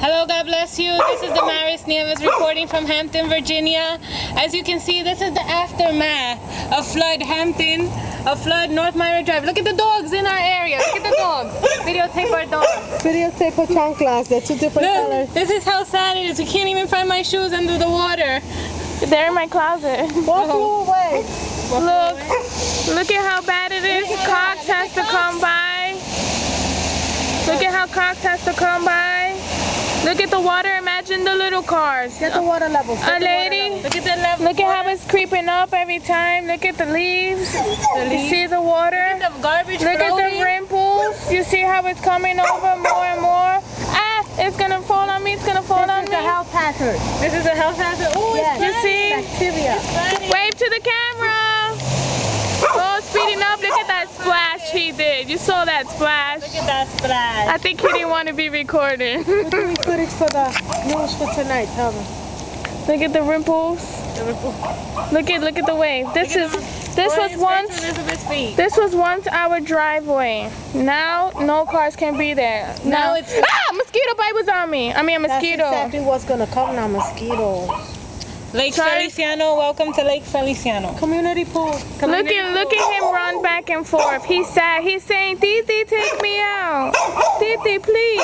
Hello, God bless you. This is Damaris Nieves reporting from Hampton, Virginia. As you can see, this is the aftermath of flood Hampton, of flood North Myra Drive. Look at the dogs in our area. Look at the dogs. Videotape our dogs. Videotape our chanclas. They're two different colors. This is how sad it is. We can't even find my shoes under the water. They're in my closet. Walk away. Look at how bad it is. Cox has to come by. Look at how Cox has to come by. Look at the water. Imagine the little cars. Get the water level. A lady. Look at the level. Look at how it's creeping up every time. Look at the leaves. You see the water. Look at the garbage. Look at the ripples. You see how it's coming over more and more. Ah, it's gonna fall on me. It's gonna fall on me. This is a health hazard. This is a health hazard. Oh, yes. You see? Bacteria. Wave to the camera. Oh, speeding up. Look at that splash he did. You saw that splash. Look at that splash. I think he didn't want to be recorded. What's the critics for the news for tonight? Tell me. Look at the ripples. Look at the wave. This was once our driveway. Now no cars can be there. Now it's mosquito bite was on me. I mean a mosquito. That's exactly what's gonna come now. Mosquitoes. Lake Feliciano, welcome to Lake Feliciano. Community pool. Look at him run back and forth. He's sad. He's saying, Titi, take me out. Titi, please.